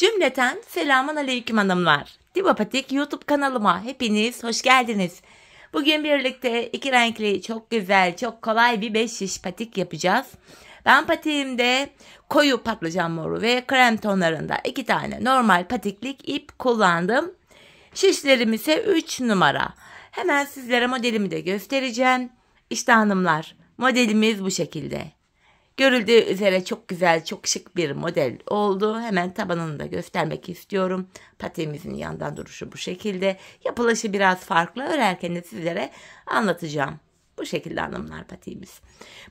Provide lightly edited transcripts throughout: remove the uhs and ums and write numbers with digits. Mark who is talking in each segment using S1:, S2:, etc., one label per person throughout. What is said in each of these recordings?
S1: Cümleten selamun aleyküm hanımlar. Diva Patik YouTube kanalıma hepiniz hoş geldiniz. Bugün birlikte iki renkli çok güzel, çok kolay bir 5 şiş patik yapacağız. Ben patiğimde koyu patlıcan moru ve krem tonlarında 2 tane normal patiklik ip kullandım. Şişlerim ise 3 numara. Hemen sizlere modelimi de göstereceğim. İşte hanımlar, modelimiz bu şekilde. Görüldüğü üzere çok güzel, çok şık bir model oldu. Hemen tabanını da göstermek istiyorum. Patiğimizin yandan duruşu bu şekilde. Yapılışı biraz farklı. Örerken de sizlere anlatacağım. Bu şekilde hanımlar patiğimiz.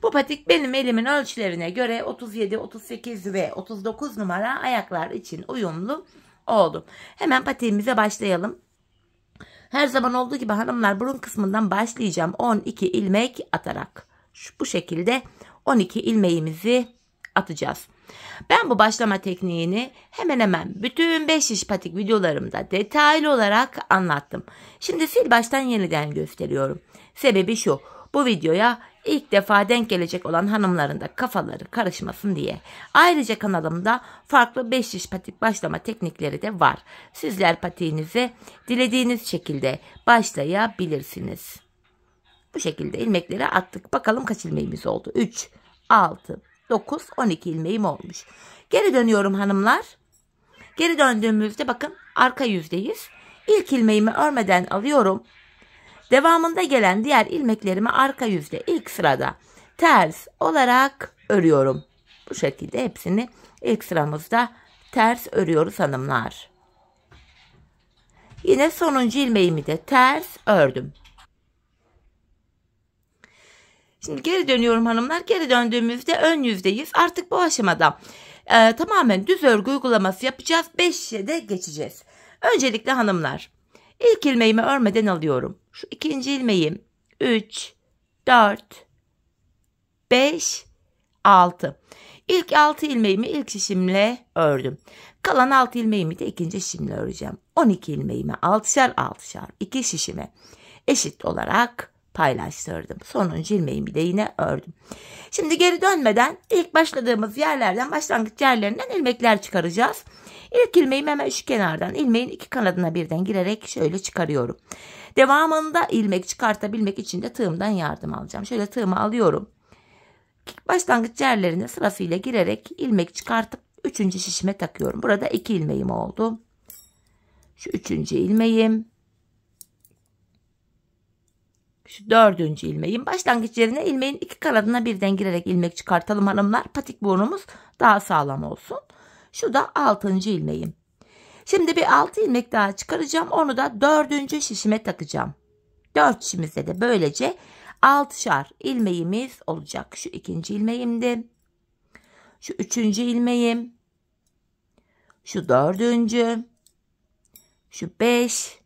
S1: Bu patik benim elimin ölçülerine göre 37, 38 ve 39 numara ayaklar için uyumlu oldu. Hemen patiğimize başlayalım. Her zaman olduğu gibi hanımlar burun kısmından başlayacağım. 12 ilmek atarak. Bu şekilde 12 ilmeğimizi atacağız. Ben bu başlama tekniğini hemen hemen bütün 5 şiş patik videolarımda detaylı olarak anlattım. Şimdi sil baştan yeniden gösteriyorum. Sebebi şu: bu videoya ilk defa denk gelecek olan hanımların da kafaları karışmasın diye. Ayrıca kanalımda farklı 5 şiş patik başlama teknikleri de var. Sizler patiğinize dilediğiniz şekilde başlayabilirsiniz. Bu şekilde ilmekleri attık. Bakalım kaç ilmeğimiz oldu? 3, 6, 9, 12 ilmeğim olmuş. Geri dönüyorum hanımlar. Geri döndüğümüzde bakın arka yüzdeyiz. İlk ilmeğimi örmeden alıyorum. Devamında gelen diğer ilmeklerimi arka yüzde ilk sırada ters olarak örüyorum. Bu şekilde hepsini ilk sıramızda ters örüyoruz hanımlar. Yine sonuncu ilmeğimi de ters ördüm. Şimdi geri dönüyorum hanımlar. Geri döndüğümüzde ön yüzdeyiz. Artık bu aşamada tamamen düz örgü uygulaması yapacağız. 5'e de geçeceğiz. Öncelikle hanımlar, ilk ilmeğimi örmeden alıyorum. Şu ikinci ilmeğim 3, 4, 5, 6. İlk 6 ilmeğimi ilk şişimle ördüm. Kalan 6 ilmeğimi de ikinci şişimle öreceğim. 12 ilmeğimi 6'şar 6'şar 2 şişime eşit olarak paylaştırdım. Sonuncu ilmeğimi de yine ördüm. Şimdi geri dönmeden ilk başladığımız yerlerden, başlangıç yerlerinden ilmekler çıkaracağız. İlk ilmeğimi hemen şu kenardan ilmeğin iki kanadına birden girerek şöyle çıkarıyorum. Devamında ilmek çıkartabilmek için de tığımdan yardım alacağım. Şöyle tığımı alıyorum. Başlangıç yerlerine sırasıyla girerek ilmek çıkartıp 3. şişime takıyorum. Burada 2 ilmeğim oldu. Şu 3. ilmeğim. Şu 4. ilmeğim. Başlangıç yerine ilmeğin iki kanadına birden girerek ilmek çıkartalım hanımlar. Patik burnumuz daha sağlam olsun. Şu da 6. ilmeğim. Şimdi bir 6 ilmek daha çıkaracağım. Onu da 4. şişime takacağım. 4 şişimizde de böylece 6'şar ilmeğimiz olacak. Şu 2. ilmeğimdi. Şu 3. ilmeğim. Şu 4. Şu 5.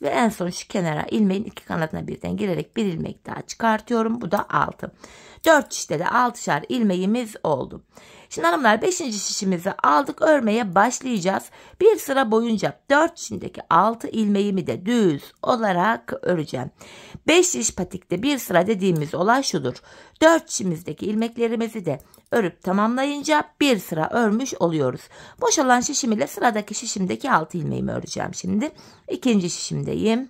S1: Ve en son şu kenara ilmeğin iki kanadına birden girerek bir ilmek daha çıkartıyorum. Bu da 6. 4 şişte de 6'şar ilmeğimiz oldu. Şimdi hanımlar 5. şişimizi aldık, örmeye başlayacağız. Bir sıra boyunca 4 şişindeki 6 ilmeğimi de düz olarak öreceğim. 5 şiş patikte bir sıra dediğimiz olay şudur: 4 şişimizdeki ilmeklerimizi de örüp tamamlayınca bir sıra örmüş oluyoruz. Boşalan şişim ile sıradaki şişimdeki 6 ilmeğimi öreceğim şimdi. 2. şişimdeyim.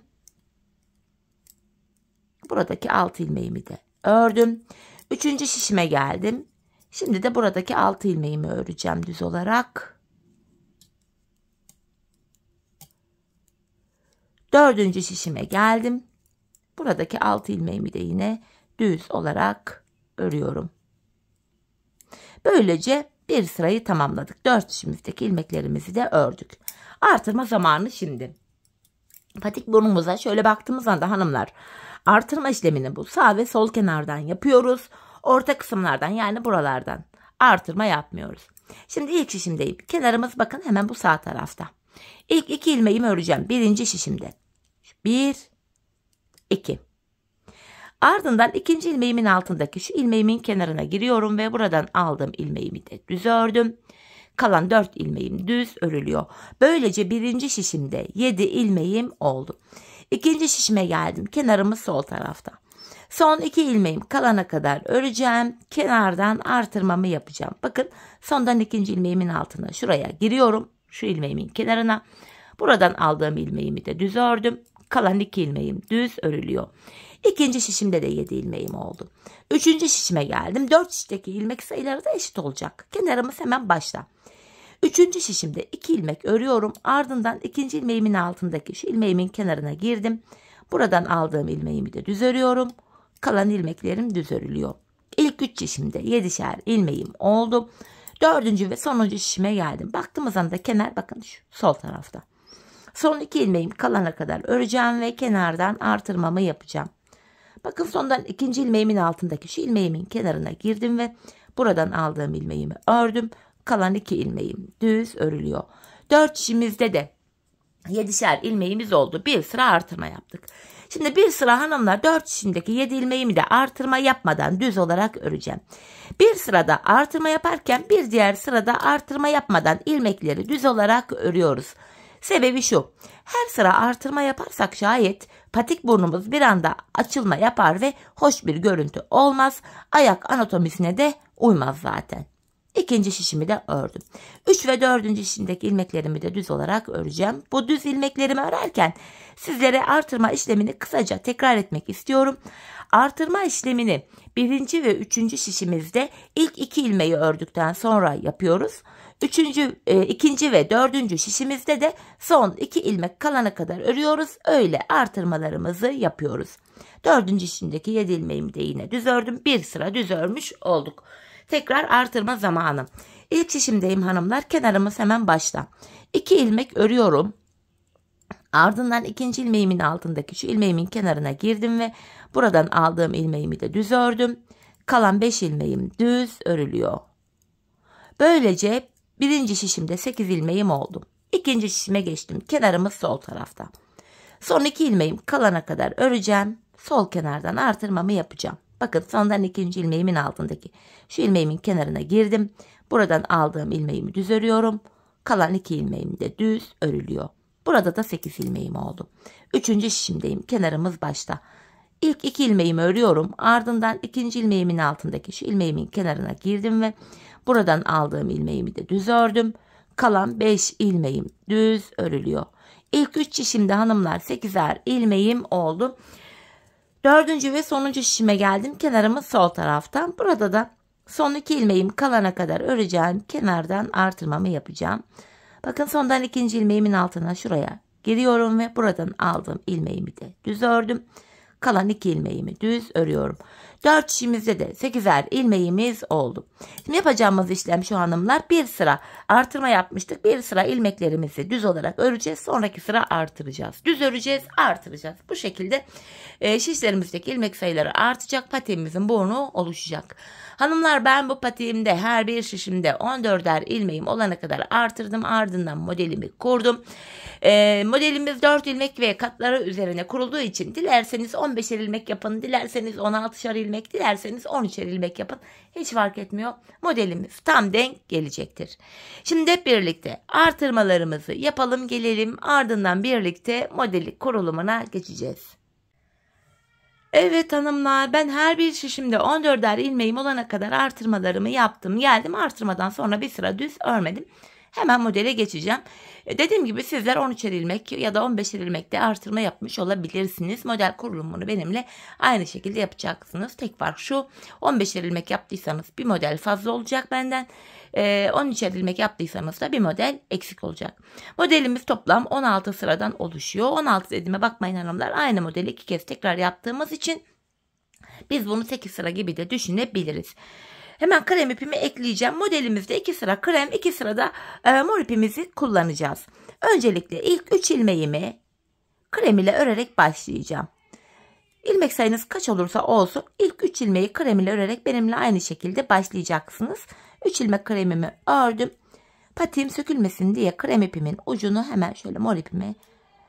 S1: Buradaki 6 ilmeğimi de ördüm. 3. şişime geldim. Şimdi de buradaki 6 ilmeğimi öreceğim düz olarak. 4. şişime geldim. Buradaki 6 ilmeğimi de yine düz olarak örüyorum. Böylece bir sırayı tamamladık. 4 şişimizdeki ilmeklerimizi de ördük. Artırma zamanı şimdi. Patik burnumuza şöyle baktığımız anda hanımlar, artırma işlemini bu sağ ve sol kenardan yapıyoruz. Orta kısımlardan, yani buralardan artırma yapmıyoruz. Şimdi ilk şişimdeyim. Kenarımız bakın hemen bu sağ tarafta. İlk 2 ilmeğimi öreceğim. 1. şişimde. 1, 2. Ardından 2. ilmeğimin altındaki şu ilmeğimin kenarına giriyorum ve buradan aldığım ilmeğimi de düz ördüm. Kalan 4 ilmeğim düz örülüyor. Böylece 1. şişimde 7 ilmeğim oldu. 2. şişime geldim. Kenarımız sol tarafta. Son 2 ilmeğim kalana kadar öreceğim. Kenardan artırmamı yapacağım. Bakın sondan 2. ilmeğimin altına şuraya giriyorum. şu ilmeğimin kenarına. Buradan aldığım ilmeğimi de düz ördüm. Kalan 2 ilmeğim düz örülüyor. İkinci şişimde de 7 ilmeğim oldu. Üçüncü şişime geldim. 4 şişteki ilmek sayıları da eşit olacak. Kenarımız hemen başta. Üçüncü şişimde 2 ilmek örüyorum. Ardından ikinci ilmeğimin altındaki şu ilmeğimin kenarına girdim. Buradan aldığım ilmeğimi de düz örüyorum. Kalan ilmeklerim düz örülüyor. İlk 3 şişimde 7'şer ilmeğim oldu. Dördüncü ve sonuncu şişime geldim. Baktığımız anda kenar bakın şu sol tarafta. Son 2 ilmeğim kalana kadar öreceğim ve kenardan artırmamı yapacağım. Bakın sondan ikinci ilmeğimin altındaki şu ilmeğimin kenarına girdim ve buradan aldığım ilmeğimi ördüm. Kalan 2 ilmeğim düz örülüyor. 4 şişimizde de 7'şer ilmeğimiz oldu. Bir sıra artırma yaptık. Şimdi bir sıra hanımlar 4 şişimdeki 7 ilmeğimi de artırma yapmadan düz olarak öreceğim. Bir sırada artırma yaparken bir diğer sırada artırma yapmadan ilmekleri düz olarak örüyoruz. Sebebi şu: her sıra artırma yaparsak şayet patik burnumuz bir anda açılma yapar ve hoş bir görüntü olmaz. Ayak anatomisine de uymaz zaten. İkinci şişimi de ördüm. 3 ve 4. şişimdeki ilmeklerimi de düz olarak öreceğim. Bu düz ilmeklerimi örerken sizlere artırma işlemini kısaca tekrar etmek istiyorum. Artırma işlemini 1. ve 3. şişimizde ilk 2 ilmeği ördükten sonra yapıyoruz. 2. ve 4. şişimizde de son 2 ilmek kalana kadar örüyoruz. Öyle artırmalarımızı yapıyoruz. 4. şişimdeki 7 ilmeğimi de yine düz ördüm. Bir sıra düz örmüş olduk. Tekrar artırma zamanı. İlk şişimdeyim hanımlar. Kenarımız hemen başta. 2 ilmek örüyorum. Ardından ikinci ilmeğimin altındaki şu ilmeğimin kenarına girdim ve buradan aldığım ilmeğimi de düz ördüm. Kalan 5 ilmeğim düz örülüyor. Böylece birinci şişimde 8 ilmeğim oldu. İkinci şişime geçtim. Kenarımız sol tarafta. Son 2 ilmeğim kalana kadar öreceğim. Sol kenardan artırmamı yapacağım. Bakın sondan ikinci ilmeğimin altındaki şu ilmeğimin kenarına girdim. Buradan aldığım ilmeğimi düz örüyorum. Kalan 2 ilmeğim de düz örülüyor. Burada da 8 ilmeğim oldu. Üçüncü şişimdeyim. Kenarımız başta. İlk 2 ilmeğimi örüyorum. Ardından ikinci ilmeğimin altındaki şu ilmeğimin kenarına girdim ve buradan aldığım ilmeğimi de düz ördüm. Kalan 5 ilmeğim düz örülüyor. İlk 3 şişimde hanımlar 8'er ilmeğim oldu. 4. ve sonuncu şişime geldim. Kenarımız sol taraftan. Burada da son 2 ilmeğim kalana kadar öreceğim. Kenardan artırmamı yapacağım. Bakın sondan ikinci ilmeğimin altına şuraya giriyorum ve buradan aldığım ilmeğimi de düz ördüm. Kalan 2 ilmeğimi düz örüyorum. 4 şişimizde de 8'er ilmeğimiz oldu. Şimdi yapacağımız işlem şu hanımlar: bir sıra artırma yapmıştık. Bir sıra ilmeklerimizi düz olarak öreceğiz. Sonraki sıra artıracağız. Düz öreceğiz, artıracağız. Bu şekilde şişlerimizdeki ilmek sayıları artacak. Patiğimizin burnu oluşacak. Hanımlar, ben bu patiğimde her bir şişimde 14'er ilmeğim olana kadar artırdım. Ardından modelimi kurdum. Modelimiz 4 ilmek ve katları üzerine kurulduğu için dilerseniz 15'er ilmek yapın, dilerseniz 16'şer ilmek, dilerseniz 13'er ilmek yapın. Hiç fark etmiyor. Modelimiz tam denk gelecektir. Şimdi hep birlikte artırmalarımızı yapalım gelelim. Ardından birlikte modeli kurulumuna geçeceğiz. Evet hanımlar, ben her bir şişimde 14'er ilmeğim olana kadar artırmalarımı yaptım. Geldim, artırmadan sonra bir sıra düz örmedim. Hemen modele geçeceğim. Dediğim gibi sizler 13'er ilmek ya da 15'er ilmekte artırma yapmış olabilirsiniz. Model kurulumunu benimle aynı şekilde yapacaksınız. Tek fark şu: 15'er ilmek yaptıysanız bir model fazla olacak benden. 13'er ilmek yaptıysanız da bir model eksik olacak. Modelimiz toplam 16 sıradan oluşuyor. 16 dediğime bakmayın hanımlar. Aynı modeli 2 kez tekrar yaptığımız için biz bunu 8 sıra gibi de düşünebiliriz. Hemen krem ipimi ekleyeceğim. Modelimizde 2 sıra krem, 2 sırada mor ipimizi kullanacağız. Öncelikle ilk 3 ilmeğimi krem ile örerek başlayacağım. İlmek sayınız kaç olursa olsun ilk 3 ilmeği krem ile örerek benimle aynı şekilde başlayacaksınız. 3 ilmek kremimi ördüm. Patiğim sökülmesin diye krem ipimin ucunu hemen şöyle mor ipime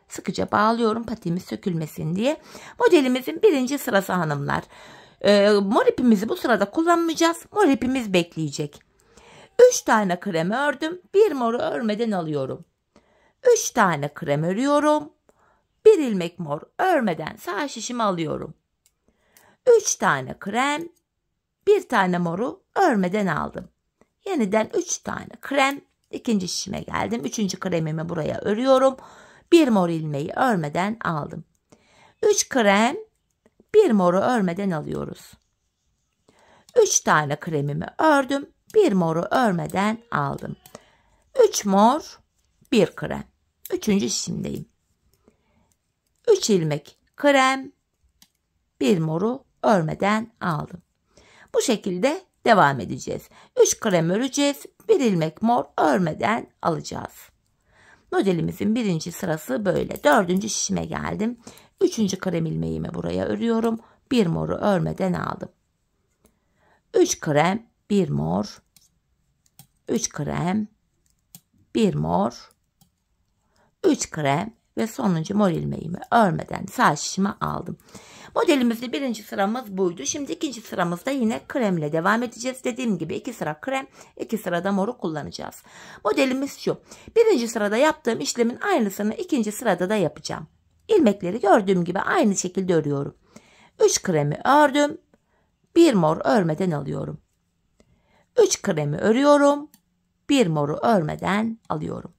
S1: sıkıca bağlıyorum, patiğimiz sökülmesin diye. Modelimizin 1. sırası hanımlar. Mor ipimizi bu sırada kullanmayacağız. Mor ipimiz bekleyecek. 3 tane krem ördüm. Bir moru örmeden alıyorum. 3 tane krem örüyorum. 1 ilmek mor örmeden sağ şişimi alıyorum. 3 tane krem, 1 tane moru örmeden aldım. Yeniden 3 tane krem, İkinci şişime geldim. Üçüncü kremimi buraya örüyorum. Bir mor ilmeği örmeden aldım. 3 krem, bir moru örmeden alıyoruz. 3 tane kremimi ördüm. Bir moru örmeden aldım. 3 mor, 1 krem. Üçüncü şişimdeyim. 3 ilmek krem, bir moru örmeden aldım. Bu şekilde devam edeceğiz. 3 krem öreceğiz. 1 ilmek mor örmeden alacağız. Modelimizin birinci sırası böyle. Dördüncü şişime geldim. Üçüncü krem ilmeğimi buraya örüyorum. Bir moru örmeden aldım. 3 krem, 1 mor. 3 krem, 1 mor. 3 krem ve sonuncu mor ilmeğimi örmeden sağ şişime aldım. Modelimizde birinci sıramız buydu. Şimdi ikinci sıramızda yine kremle devam edeceğiz. Dediğim gibi 2 sıra krem, 2 sırada moru kullanacağız. Modelimiz şu. Birinci sırada yaptığım işlemin aynısını ikinci sırada da yapacağım. İlmekleri gördüğüm gibi aynı şekilde örüyorum. 3 kremi ördüm. 1 mor örmeden alıyorum. 3 kremi örüyorum. 1 moru örmeden alıyorum.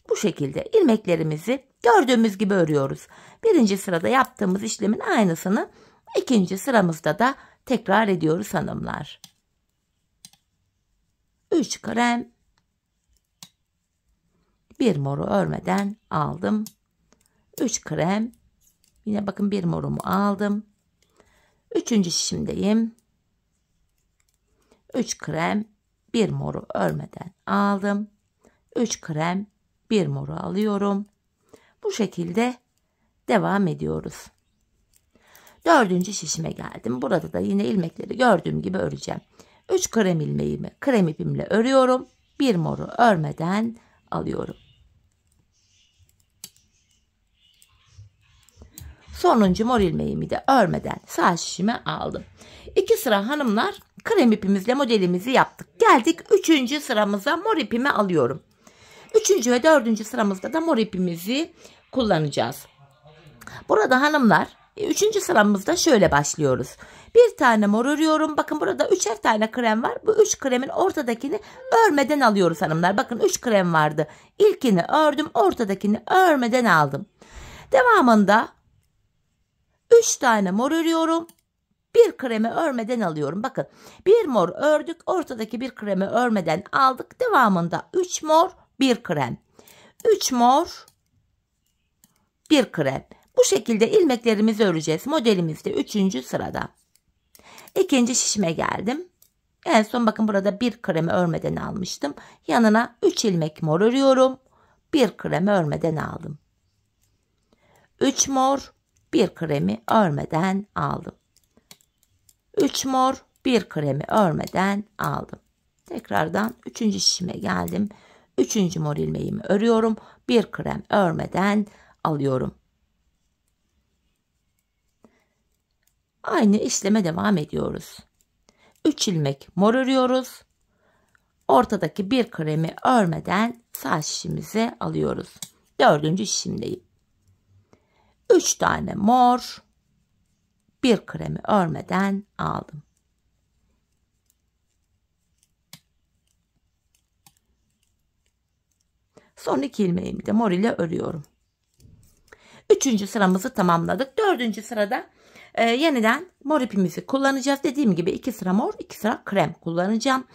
S1: Bu şekilde ilmeklerimizi gördüğümüz gibi örüyoruz. Birinci sırada yaptığımız işlemin aynısını ikinci sıramızda da tekrar ediyoruz hanımlar. 3 krem, 1 moru örmeden aldım. 3 krem, yine bakın 1 morumu aldım. Üçüncü şişimdeyim. 3 krem, 1 moru örmeden aldım. 3 krem, 1 moru alıyorum. Bu şekilde devam ediyoruz. Dördüncü şişime geldim. Burada da yine ilmekleri gördüğüm gibi öreceğim. 3 krem ilmeğimi krem ipimle örüyorum. 1 moru örmeden alıyorum. Sonuncu mor ilmeğimi de örmeden sağ şişime aldım. 2 sıra hanımlar krem ipimizle modelimizi yaptık. Geldik 3. sıramıza, mor ipimi alıyorum. 3. ve 4. sıramızda da mor ipimizi kullanacağız. Burada hanımlar 3. sıramızda şöyle başlıyoruz. Bir tane mor örüyorum. Bakın burada 3'er tane krem var. Bu 3 kremin ortadakini örmeden alıyoruz hanımlar. Bakın 3 krem vardı. İlkini ördüm. Ortadakini örmeden aldım. Devamında 3 tane mor örüyorum. Bir kremi örmeden alıyorum. Bakın bir mor ördük. Ortadaki bir kremi örmeden aldık. Devamında 3 mor, 1 krem. 3 mor, 1 krem. Bu şekilde ilmeklerimizi öreceğiz. Modelimizde 3. sırada. İkinci şişime geldim. En son bakın burada 1 kremi örmeden almıştım. Yanına 3 ilmek mor örüyorum. 1 kremi örmeden aldım. 3 mor, 1 kremi örmeden aldım. 3 mor, 1 kremi örmeden aldım. Tekrardan 3. şişime geldim. 3. mor ilmeğimi örüyorum. 1 krem örmeden alıyorum. Aynı işleme devam ediyoruz. 3 ilmek mor örüyoruz. Ortadaki 1 kremi örmeden sağ şişimize alıyoruz. 4. şişimdeyim. 3 tane mor, 1 kremi örmeden aldım. Son 2 ilmeğimi de mor ile örüyorum. 3. sıramızı tamamladık. 4. sırada yeniden mor ipimizi kullanacağız. Dediğim gibi 2 sıra mor, 2 sıra krem kullanacağım.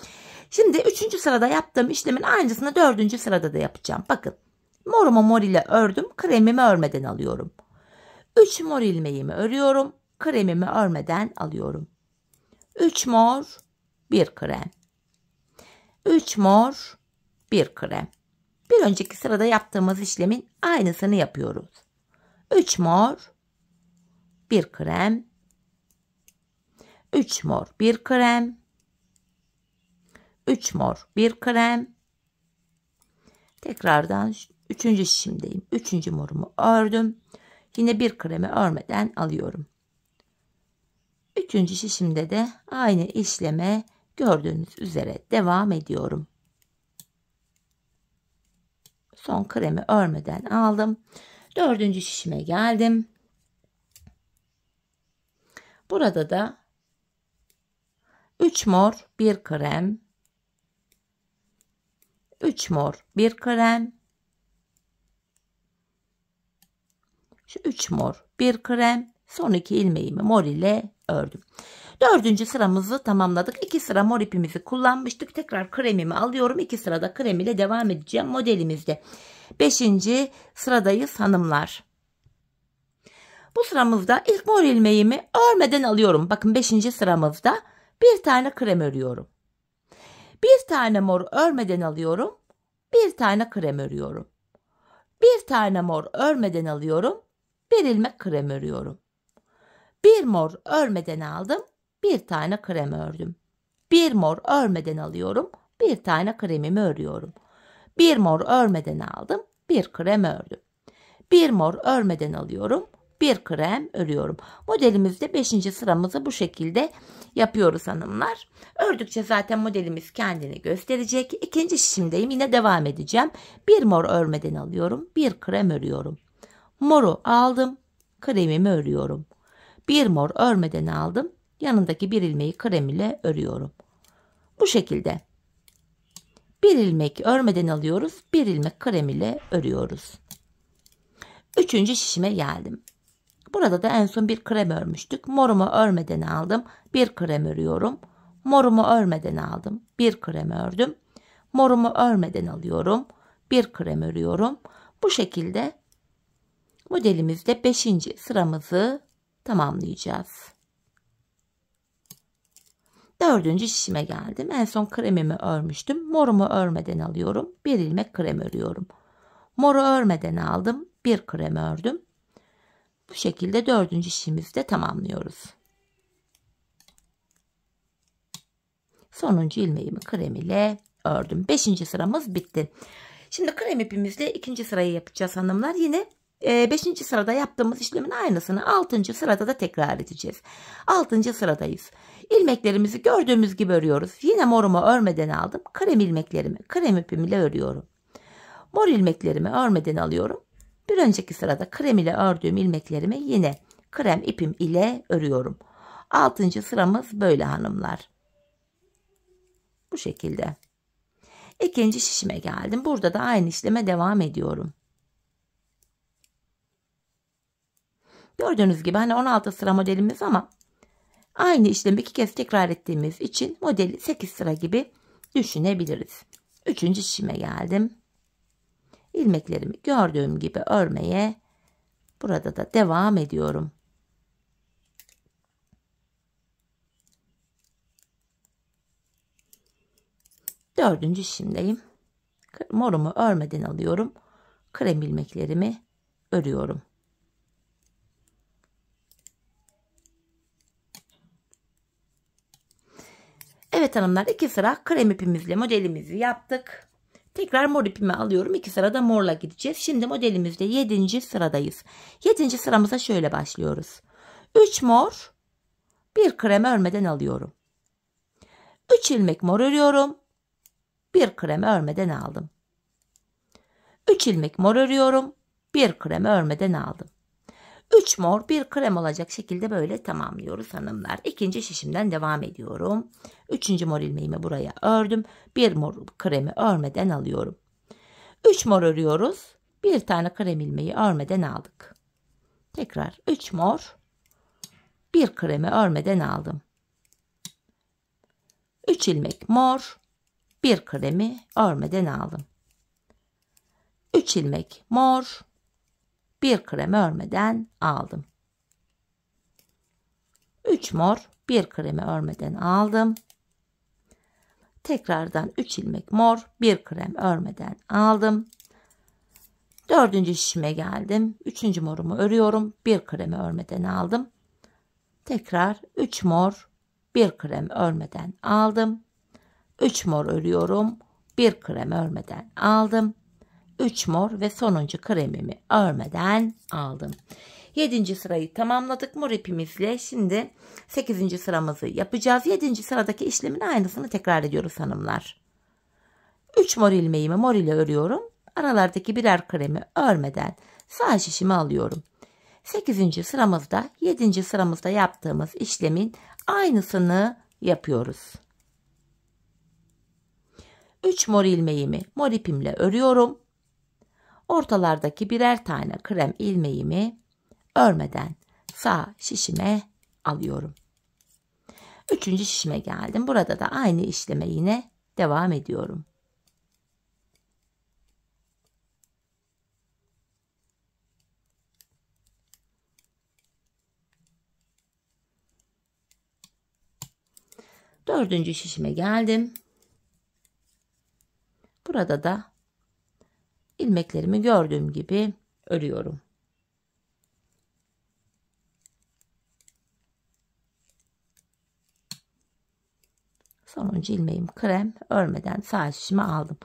S1: Şimdi 3. sırada yaptığım işlemin aynısını 4. sırada da yapacağım. Bakın morumu mor ile ördüm. Kremimi örmeden alıyorum. 3 mor ilmeğimi örüyorum. Kremimi örmeden alıyorum. 3 mor, 1 krem. 3 mor, 1 krem. Bir önceki sırada yaptığımız işlemin aynısını yapıyoruz. 3 mor, 1 krem. 3 mor, 1 krem. 3 mor, 1 krem. Tekrardan 3. şişimdeyim. 3. morumu ördüm. Yine 1 kremi örmeden alıyorum. 3. şişimde de aynı işleme gördüğünüz üzere devam ediyorum. Son kremi örmeden aldım. 4. şişime geldim. Burada da 3 mor, 1 krem. 3 mor, 1 krem. Şu 3 mor, 1 krem. Son 2 ilmeğimi mor ile ördüm. 4. sıramızı tamamladık. 2 sıra mor ipimizi kullanmıştık. Tekrar kremimi alıyorum. 2 sırada krem ile devam edeceğim modelimizde. 5. sıradayız hanımlar. Bu sıramızda ilk mor ilmeğimi örmeden alıyorum. Bakın 5. sıramızda bir tane krem örüyorum. Bir tane mor örmeden alıyorum. Bir tane krem örüyorum. Bir tane mor örmeden alıyorum. Bir ilmek krem örüyorum. Bir mor örmeden aldım. Bir tane krem ördüm. Bir mor örmeden alıyorum. Bir tane kremimi örüyorum. Bir mor örmeden aldım. Bir krem ördüm. Bir mor örmeden alıyorum. Bir krem örüyorum. Modelimizde 5. sıramızı bu şekilde yapıyoruz hanımlar. Ördükçe zaten modelimiz kendini gösterecek. 2. şişimdeyim. Yine devam edeceğim. Bir mor örmeden alıyorum. Bir krem örüyorum. Moru aldım. Kremimi örüyorum. Bir mor örmeden aldım. Yanındaki bir ilmeği krem ile örüyorum. Bu şekilde. Bir ilmek örmeden alıyoruz. Bir ilmek krem ile örüyoruz. 3. şişime geldim. Burada da en son bir krem örmüştük. Morumu örmeden aldım. Bir krem örüyorum. Morumu örmeden aldım. Bir krem ördüm. Morumu örmeden alıyorum. Bir krem örüyorum. Bu şekilde modelimizde 5. sıramızı tamamlayacağız. 4. şişime geldim. En son kremimi örmüştüm. Morumu örmeden alıyorum. Bir ilmek krem örüyorum. Moru örmeden aldım. Bir krem ördüm. Bu şekilde 4. şişimizi de tamamlıyoruz. Sonuncu ilmeğimi krem ile ördüm. 5. sıramız bitti. Şimdi krem ipimizle 2. sırayı yapacağız hanımlar. Yine 5. sırada yaptığımız işlemin aynısını 6. sırada da tekrar edeceğiz. 6. sıradayız. İlmeklerimizi gördüğümüz gibi örüyoruz. Yine morumu örmeden aldım. Krem ilmeklerimi krem ipimle örüyorum. Mor ilmeklerimi örmeden alıyorum. Bir önceki sırada krem ile ördüğüm ilmeklerimi yine krem ipim ile örüyorum. 6. sıramız böyle hanımlar. Bu şekilde. 2. şişime geldim. Burada da aynı işleme devam ediyorum. Gördüğünüz gibi hani 16 sıra modelimiz ama aynı işlemi 2 kez tekrar ettiğimiz için modeli 8 sıra gibi düşünebiliriz. 3. şişime geldim. İlmeklerimi gördüğüm gibi örmeye burada da devam ediyorum. Dördüncü şişimdeyim. Morumu örmeden alıyorum. Krem ilmeklerimi örüyorum. Evet hanımlar, 2 sıra krem ipimizle modelimizi yaptık. Tekrar mor ipimi alıyorum. 2 sırada morla gideceğiz. Şimdi modelimizde 7. sıradayız. 7. sıramıza şöyle başlıyoruz. 3 mor, 1 krem örmeden alıyorum. 3 ilmek mor örüyorum. 1 krem örmeden aldım. 3 ilmek mor örüyorum. 1 krem örmeden aldım. 3 mor 1 krem olacak şekilde böyle tamamlıyoruz hanımlar. 2. şişimden devam ediyorum. 3. mor ilmeğimi buraya ördüm. 1 mor kremi örmeden alıyorum. 3 mor örüyoruz. 1 tane krem ilmeği örmeden aldık. Tekrar 3 mor 1 kremi örmeden aldım. 3 ilmek mor 1 kremi örmeden aldım. 3 ilmek mor 1 krem örmeden aldım. 3 mor 1 kremi örmeden aldım. Tekrardan 3 ilmek mor 1 krem örmeden aldım. 4. şişime geldim. 3. morumu örüyorum. 1 kremi örmeden aldım. Tekrar 3 mor 1 krem örmeden aldım. 3 mor örüyorum. 1 krem örmeden aldım. 3 mor ve sonuncu kremimi örmeden aldım. 7. sırayı tamamladık mor ipimizle. Şimdi 8. sıramızı yapacağız. 7. sıradaki işlemin aynısını tekrar ediyoruz hanımlar. 3 mor ilmeğimi mor ile örüyorum. Aralardaki birer kremi örmeden sağ şişimi alıyorum. 8. sıramızda 7. sıramızda yaptığımız işlemin aynısını yapıyoruz. 3 mor ilmeğimi mor ipimle örüyorum. Ortalardaki birer tane krem ilmeğimi örmeden sağ şişime alıyorum. 3. şişime geldim. Burada da aynı işleme yine devam ediyorum. Dördüncü şişime geldim. Burada da ilmeklerimi gördüğüm gibi örüyorum. Sonuncu ilmeğim krem, örmeden sağ şişime aldım.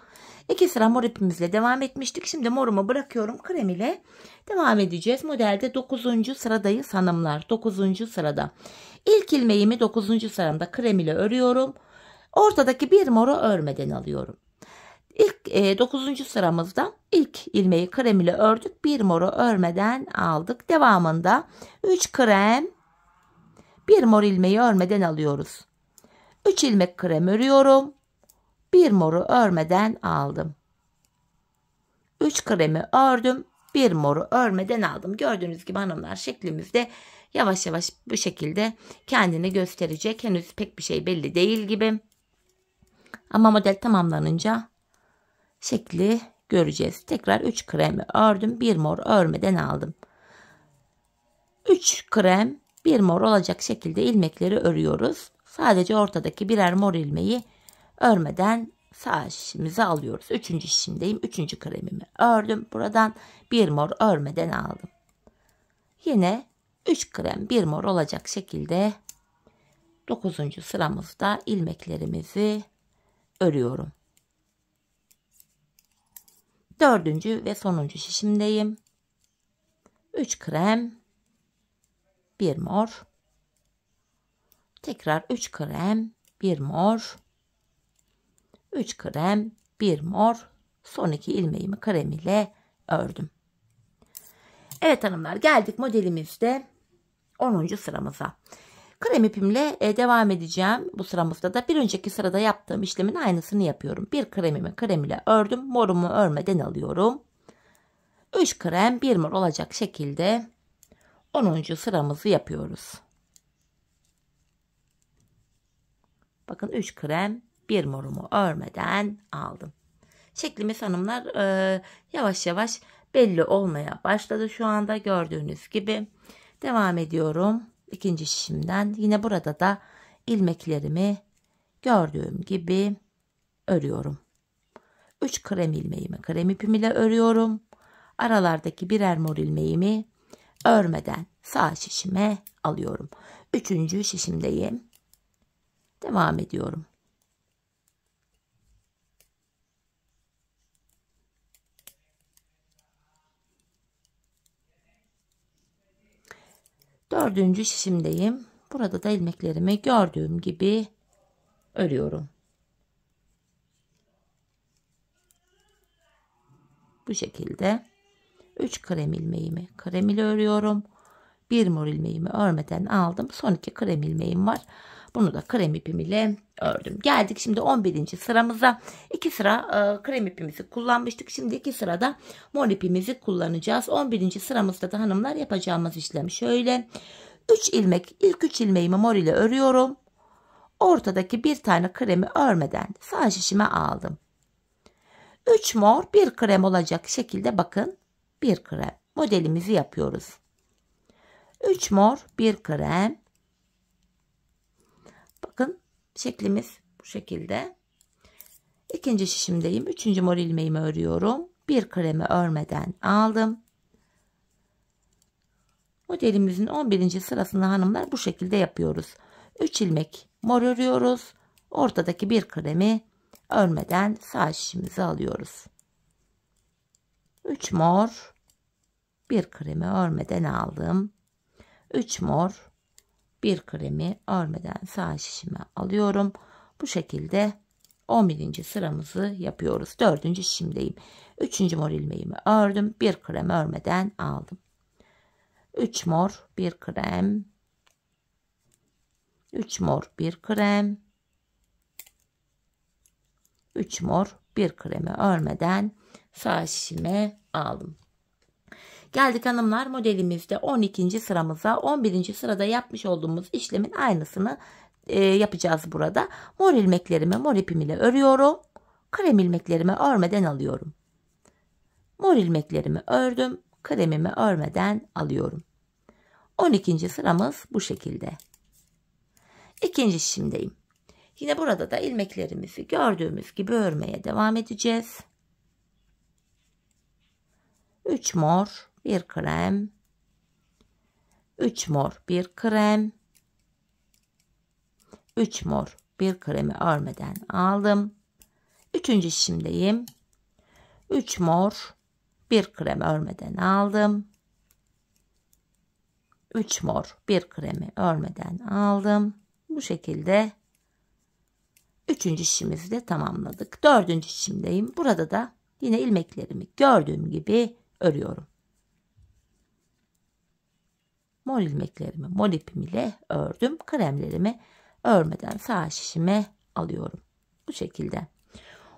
S1: 2 sıra mor ipimizle devam etmiştik. Şimdi morumu bırakıyorum, krem ile devam edeceğiz. Modelde 9. sıradayız hanımlar. 9. sırada. İlk ilmeğimi 9. sıramda krem ile örüyorum. Ortadaki bir moru örmeden alıyorum. İlk 9. sıramızda ilk ilmeği krem ile ördük. Bir moru örmeden aldık. Devamında 3 krem, bir mor ilmeği örmeden alıyoruz. 3 ilmek krem örüyorum. Bir moru örmeden aldım. 3 kremi ördüm. Bir moru örmeden aldım. Gördüğünüz gibi hanımlar, şeklimizde yavaş yavaş bu şekilde kendini gösterecek. Henüz pek bir şey belli değil gibi. Ama model tamamlanınca şekli göreceğiz. Tekrar 3 kremi ördüm. Bir mor örmeden aldım. 3 krem, bir mor olacak şekilde ilmekleri örüyoruz. Sadece ortadaki birer mor ilmeği örmeden sağ şişimize alıyoruz. 3. şişimdeyim. 3. kremimi ördüm. Buradan bir mor örmeden aldım. Yine 3 krem, bir mor olacak şekilde 9. sıramızda ilmeklerimizi örüyorum. 4. ve sonuncu şişimdeyim. 3 krem, bir mor. Tekrar 3 krem, bir mor. 3 krem, bir mor. Son 2 ilmeğimi krem ile ördüm. Evet hanımlar, geldik modelimizde 10. sıramıza. Krem ipimle devam edeceğim. Bu sıramızda da bir önceki sırada yaptığım işlemin aynısını yapıyorum. Bir kremimi krem ile ördüm. Morumu örmeden alıyorum. 3 krem, bir mor olacak şekilde 10. sıramızı yapıyoruz. Bakın 3 krem, bir morumu örmeden aldım. Şeklimiz hanımlar yavaş yavaş belli olmaya başladı şu anda, gördüğünüz gibi. Devam ediyorum. 2. şişimden yine burada da ilmeklerimi gördüğüm gibi örüyorum. 3 krem ilmeğimi krem ipim ile örüyorum. Aralardaki birer mor ilmeğimi örmeden sağ şişime alıyorum. 3. şişimdeyim. Devam ediyorum. Dördüncü şişimdeyim. Burada da ilmeklerimi gördüğüm gibi örüyorum. Bu şekilde 3 krem ilmeğimi krem ile örüyorum. Bir mor ilmeğimi örmeden aldım. Son 2 krem ilmeğim var. Bunu da krem ipim ile ördüm. Geldik şimdi 11. sıramıza. 2 sıra krem ipimizi kullanmıştık. Şimdi 2 sırada mor ipimizi kullanacağız. 11. sıramızda da hanımlar yapacağımız işlem şöyle. 3 ilmek, ilk 3 ilmeğimi mor ile örüyorum. Ortadaki bir tane kremi örmeden sağ şişime aldım. 3 mor, 1 krem olacak şekilde bakın, 1 krem modelimizi yapıyoruz. 3 mor, 1 krem. Bakın şeklimiz bu şekilde. 2. şişimdeyim. 3. mor ilmeğimi örüyorum. 1 kremi örmeden aldım. Modelimizin 11. sırasında hanımlar bu şekilde yapıyoruz. 3 ilmek mor örüyoruz. Ortadaki bir kremi örmeden sağ şişimizi alıyoruz. 3 mor, 1 kremi örmeden aldım. 3 mor, 1 kremi örmeden sağ şişime alıyorum. Bu şekilde 11. sıramızı yapıyoruz. 4. şişimdeyim. 3. mor ilmeğimi ördüm. 1 krem örmeden aldım. 3 mor, 1 krem. 3 mor, 1 krem. 3 mor, 1 kremi örmeden sağ şişime aldım. Geldik hanımlar modelimizde 12. sıramıza. 11. sırada yapmış olduğumuz işlemin aynısını yapacağız burada. Mor ilmeklerimi mor ipim ile örüyorum. Krem ilmeklerimi örmeden alıyorum. Mor ilmeklerimi ördüm. Kremimi örmeden alıyorum. 12. sıramız bu şekilde. İkinci şişimdeyim. Yine burada da ilmeklerimizi gördüğümüz gibi örmeye devam edeceğiz. 3 mor, 1 krem, 3 mor, 1 krem, 3 mor, 1 kremi örmeden aldım. Üçüncü şişimdeyim. 3 mor, 1 krem örmeden aldım. 3 mor, 1 kremi örmeden aldım. Bu şekilde üçüncü şişimizi de tamamladık. Dördüncü şişimdeyim. Burada da yine ilmeklerimi gördüğüm gibi örüyorum. Mor ilmeklerimi mor ipim ile ördüm. Kremlerimi örmeden sağ şişime alıyorum. Bu şekilde.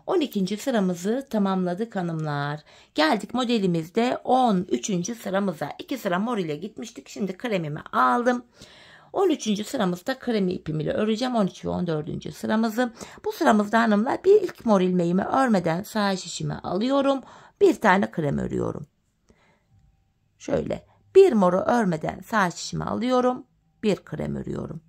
S1: 12. sıramızı tamamladık hanımlar. Geldik modelimizde 13. sıramıza. 2 sıra mor ile gitmiştik. Şimdi kremimi aldım. 13. sıramızda kremi ipim ile öreceğim. 13 ve 14. sıramızı. Bu sıramızda hanımlar bir ilk mor ilmeğimi örmeden sağ şişime alıyorum. Bir tane krem örüyorum. Şöyle bir moru örmeden sağ şişime alıyorum. Bir krem örüyorum.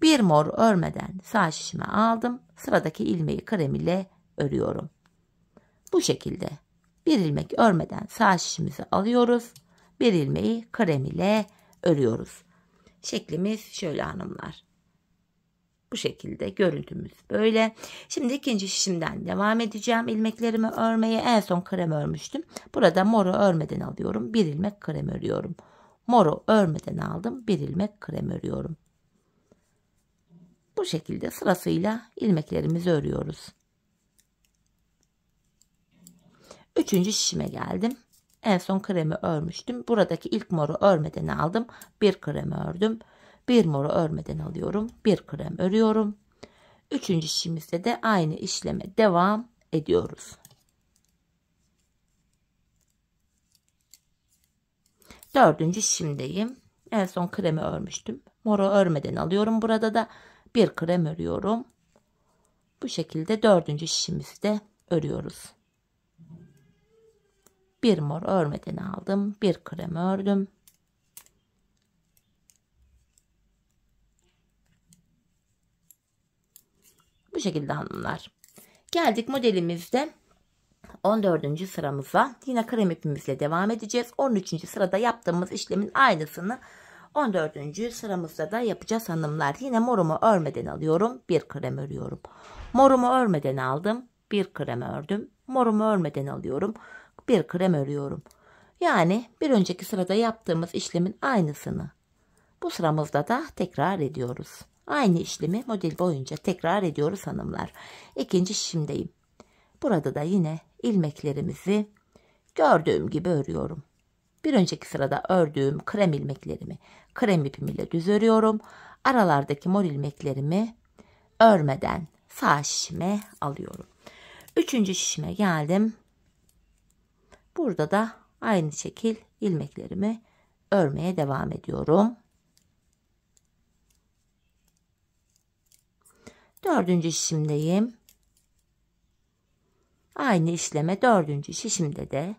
S1: Bir mor örmeden sağ şişime aldım. Sıradaki ilmeği krem ile örüyorum. Bu şekilde bir ilmek örmeden sağ şişimizi alıyoruz. Bir ilmeği krem ile örüyoruz. Şeklimiz şöyle hanımlar. Bu şekilde görüntümüz böyle. Şimdi ikinci şişimden devam edeceğim. İlmeklerimi örmeye en son krem örmüştüm. Burada moru örmeden alıyorum. Bir ilmek krem örüyorum. Moru örmeden aldım. Bir ilmek krem örüyorum. Bu şekilde sırasıyla ilmeklerimizi örüyoruz. Üçüncü şişime geldim. En son kremi örmüştüm. Buradaki ilk moru örmeden aldım. Bir krem ördüm. Bir moru örmeden alıyorum. Bir krem örüyorum. Üçüncü şişimizde de aynı işleme devam ediyoruz. Dördüncü şişimdeyim. En son kremi örmüştüm. Moru örmeden alıyorum. Burada da bir krem örüyorum. Bu şekilde dördüncü şişimizi de örüyoruz. Bir mor örmeden aldım. Bir krem ördüm. Bu şekilde hanımlar. Geldik modelimizde 14. sıramıza. Yine krem ipimizle devam edeceğiz. 13. sırada yaptığımız işlemin aynısını 14. sıramızda da yapacağız hanımlar. Yine morumu örmeden alıyorum. Bir krem örüyorum. Morumu örmeden aldım. Bir krem ördüm. Morumu örmeden alıyorum. Bir krem örüyorum. Yani bir önceki sırada yaptığımız işlemin aynısını bu sıramızda da tekrar ediyoruz. Aynı işlemi model boyunca tekrar ediyoruz hanımlar. İkinci şişimdeyim. Burada da yine ilmeklerimizi gördüğüm gibi örüyorum. Bir önceki sırada ördüğüm krem ilmeklerimi krem ipim ile düz örüyorum. Aralardaki mor ilmeklerimi örmeden sağ şişime alıyorum. Üçüncü şişime geldim. Burada da aynı şekil ilmeklerimi örmeye devam ediyorum. Dördüncü şişimdeyim. Aynı işleme dördüncü şişimde de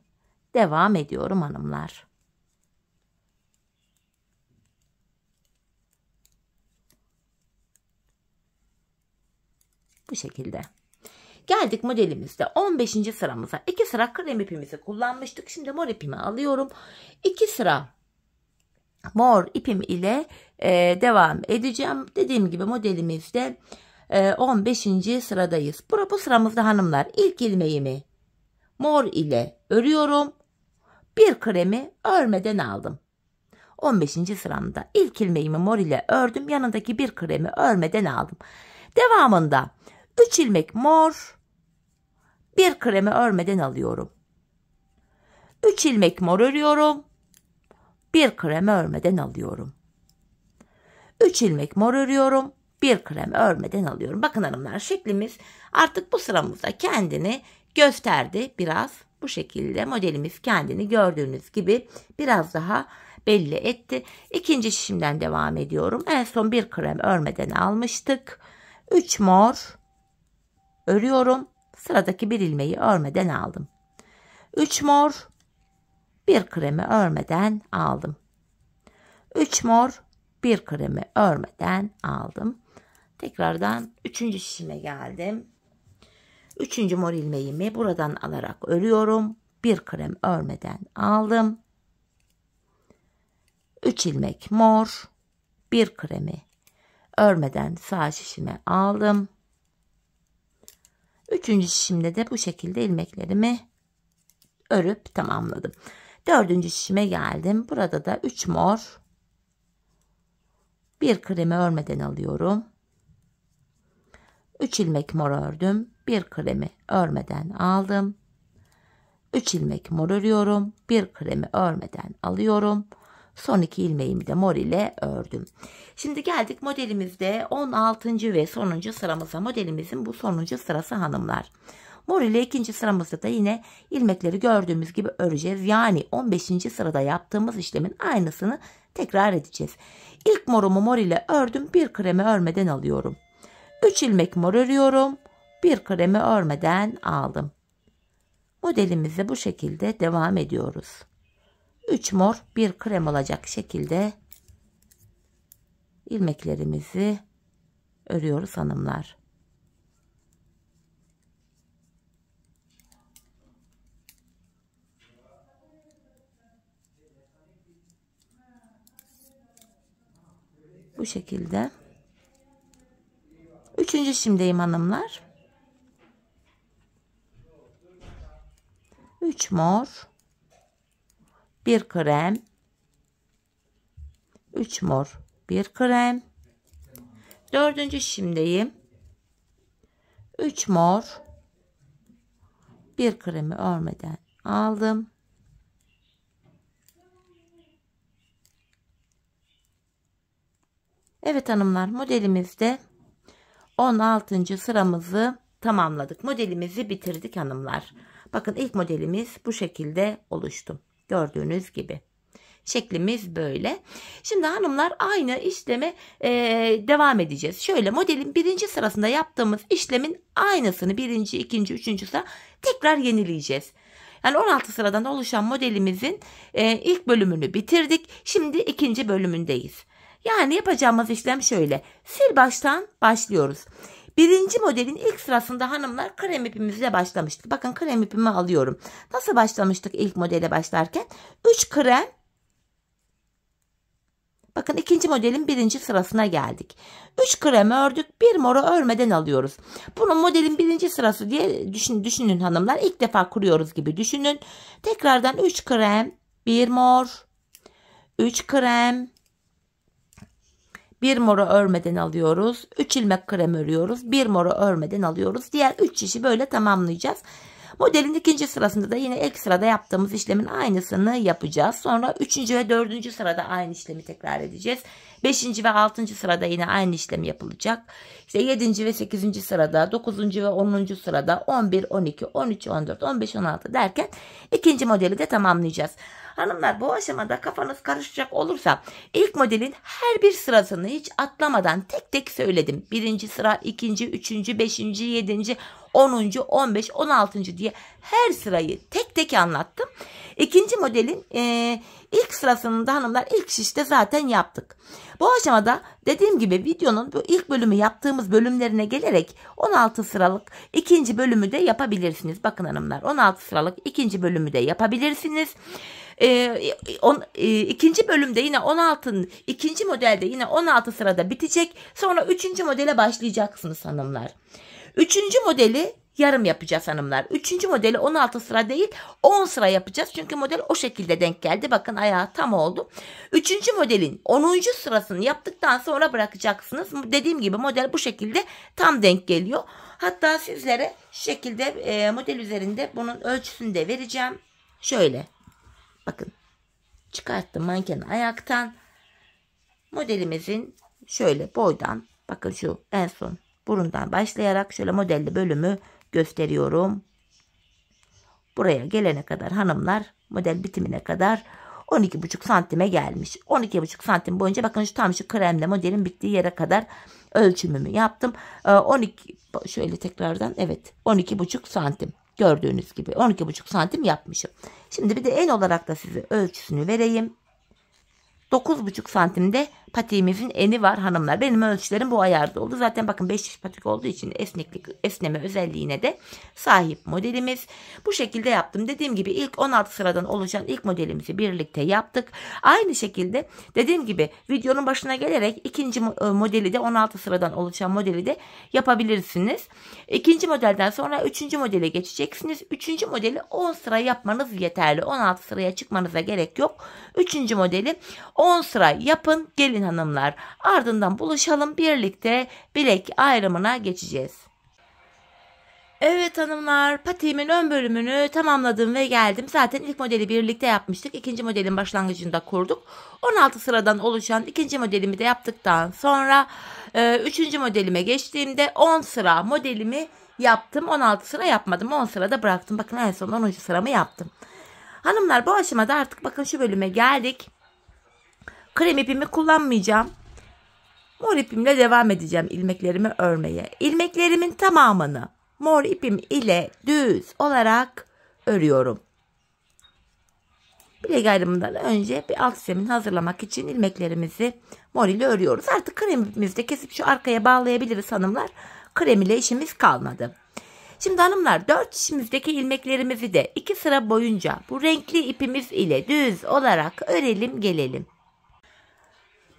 S1: devam ediyorum hanımlar. Bu şekilde. Geldik modelimizde 15. sıramıza. 2 sıra krem ipimizi kullanmıştık. Şimdi mor ipimi alıyorum. 2 sıra mor ipim ile devam edeceğim. Dediğim gibi modelimizde 15. sıradayız. Bu sıramızda hanımlar ilk ilmeğimi mor ile örüyorum. Bir kremi örmeden aldım. 15. sıramda ilk ilmeğimi mor ile ördüm. Yanındaki bir kremi örmeden aldım. Devamında 3 ilmek mor, bir kremi örmeden alıyorum. 3 ilmek mor örüyorum. Bir kremi örmeden alıyorum. 3 ilmek mor örüyorum. bir krem örmeden alıyorum. Bakın hanımlar, şeklimiz artık bu sıramızda kendini gösterdi biraz. Bu şekilde modelimiz kendini gördüğünüz gibi biraz daha belli etti. İkinci şişimden devam ediyorum. En son bir krem örmeden almıştık. 3 mor örüyorum. Sıradaki bir ilmeği örmeden aldım. 3 mor, bir kremi örmeden aldım. 3 mor, bir kremi örmeden aldım. Tekrardan 3. şişime geldim. 3. mor ilmeğimi buradan alarak örüyorum. Bir krem örmeden aldım. 3 ilmek mor, bir kremi örmeden sağ şişime aldım. 3. şişimde de bu şekilde ilmeklerimi örüp tamamladım. 4. şişime geldim. Burada da 3 mor, bir kremi örmeden alıyorum. 3 ilmek mor ördüm. Bir kremi örmeden aldım. 3 ilmek mor örüyorum. Bir kremi örmeden alıyorum. Son 2 ilmeğimi de mor ile ördüm. Şimdi geldik modelimizde 16. ve sonuncu sıramıza. Modelimizin bu sonuncu sırası hanımlar. Mor ile ikinci sıramızda da yine ilmekleri gördüğümüz gibi öreceğiz. Yani 15. sırada yaptığımız işlemin aynısını tekrar edeceğiz. İlk morumu mor ile ördüm. Bir kremi örmeden alıyorum. 3 ilmek mor örüyorum. Bir kremi örmeden aldım. Modelimize bu şekilde devam ediyoruz. 3 mor, bir krem olacak şekilde ilmeklerimizi örüyoruz hanımlar. Bu şekilde. 3. şişimdeyim hanımlar. 3 mor, bir krem, 3 mor, bir krem. 4. şişimdeyim. 3 mor, bir kremi örmeden aldım. Evet hanımlar, modelimizde 16. sıramızı tamamladık. Modelimizi bitirdik hanımlar. Bakın ilk modelimiz bu şekilde oluştu. Gördüğünüz gibi. Şeklimiz böyle. Şimdi hanımlar aynı işleme devam edeceğiz. Şöyle modelin birinci sırasında yaptığımız işlemin aynısını birinci, ikinci, üçüncü sıra tekrar yenileyeceğiz. Yani 16 sıradan oluşan modelimizin ilk bölümünü bitirdik. Şimdi ikinci bölümündeyiz. Yani yapacağımız işlem şöyle. Sil baştan başlıyoruz. Birinci modelin ilk sırasında hanımlar krem ipimizle başlamıştık. Bakın krem ipimi alıyorum. Nasıl başlamıştık ilk modele başlarken? 3 krem. Bakın ikinci modelin birinci sırasına geldik. 3 krem ördük. Bir moru örmeden alıyoruz. Bunun modelin birinci sırası diye düşünün hanımlar. İlk defa kuruyoruz gibi düşünün. Tekrardan 3 krem. Bir mor. 3 krem. Bir moru örmeden alıyoruz. 3 ilmek krem örüyoruz. Bir moru örmeden alıyoruz. Diğer 3 şişi böyle tamamlayacağız. Modelin ikinci sırasında da yine ilk sırada yaptığımız işlemin aynısını yapacağız. Sonra 3. ve 4. sırada aynı işlemi tekrar edeceğiz. 5. ve 6. sırada yine aynı işlem yapılacak. İşte 7. ve 8. sırada, 9. ve 10. sırada, 11, 12, 13, 14, 15, 16 derken ikinci modeli de tamamlayacağız. Hanımlar, bu aşamada kafanız karışacak olursa ilk modelin her bir sırasını hiç atlamadan tek tek söyledim. Birinci sıra, ikinci, üçüncü, beşinci, yedinci, 10. 15, 16. diye her sırayı tek tek anlattım. İkinci modelin ilk sırasını da hanımlar ilk şişte zaten yaptık. Bu aşamada dediğim gibi videonun bu ilk bölümü yaptığımız bölümlerine gelerek 16 sıralık ikinci bölümü de yapabilirsiniz. Bakın hanımlar, 16 sıralık ikinci bölümü de yapabilirsiniz. İkinci bölümde yine 16'nın ikinci modelde yine 16 sırada bitecek. Sonra 3. modele başlayacaksınız hanımlar. 3. modeli yarım yapacağız hanımlar. 3. modeli 16 sıra değil 10 sıra yapacağız. Çünkü model o şekilde denk geldi. Bakın ayağı tam oldu. 3. modelin 10. sırasını yaptıktan sonra bırakacaksınız. Dediğim gibi model bu şekilde tam denk geliyor. Hatta sizlere şu şekilde model üzerinde bunun ölçüsünü de vereceğim. Şöyle. Bakın. Çıkarttım mankeni ayaktan. Modelimizin şöyle boydan Bakın şu en son burundan başlayarak şöyle modelli bölümü gösteriyorum. Buraya gelene kadar hanımlar, model bitimine kadar 12,5 santime gelmiş. 12,5 santim boyunca bakın tam şu kremle modelin bittiği yere kadar ölçümümü yaptım. 12 şöyle tekrardan, evet, 12,5 santim. Gördüğünüz gibi 12,5 santim yapmışım. Şimdi bir de en olarak da size ölçüsünü vereyim. 9,5 santimde patiğimizin eni var hanımlar. Benim ölçülerim bu ayarda oldu. Zaten bakın 5 şiş patik olduğu için esneme özelliğine de sahip modelimiz. Bu şekilde yaptım. Dediğim gibi ilk 16 sıradan oluşan ilk modelimizi birlikte yaptık. Aynı şekilde dediğim gibi videonun başına gelerek ikinci modeli de 16 sıradan oluşan modeli de yapabilirsiniz. İkinci modelden sonra üçüncü modele geçeceksiniz. Üçüncü modeli 10 sıra yapmanız yeterli. 16 sıraya çıkmanıza gerek yok. Üçüncü modeli 10 sıra yapın gelin hanımlar. Ardından buluşalım, birlikte bilek ayrımına geçeceğiz. Evet hanımlar, patiğimin ön bölümünü tamamladım ve geldim. Zaten ilk modeli birlikte yapmıştık. İkinci modelin başlangıcında kurduk. 16 sıradan oluşan ikinci modelimi de yaptıktan sonra üçüncü modelime geçtiğimde 10 sıra modelimi yaptım. 16 sıra yapmadım. 10 sırada bıraktım. Bakın en son 10. sıramı yaptım. Hanımlar, bu aşamada artık bakın şu bölüme geldik. Krem ipimi kullanmayacağım. Mor ipimle devam edeceğim ilmeklerimi örmeye. İlmeklerimin tamamını mor ipim ile düz olarak örüyorum. Bilek ayrımından önce bir alt zemin hazırlamak için ilmeklerimizi mor ile örüyoruz. Artık krem ipimizi de kesip şu arkaya bağlayabiliriz hanımlar. Krem ile işimiz kalmadı. Şimdi hanımlar, 4 şişimizdeki ilmeklerimizi de 2 sıra boyunca bu renkli ipimiz ile düz olarak örelim gelelim.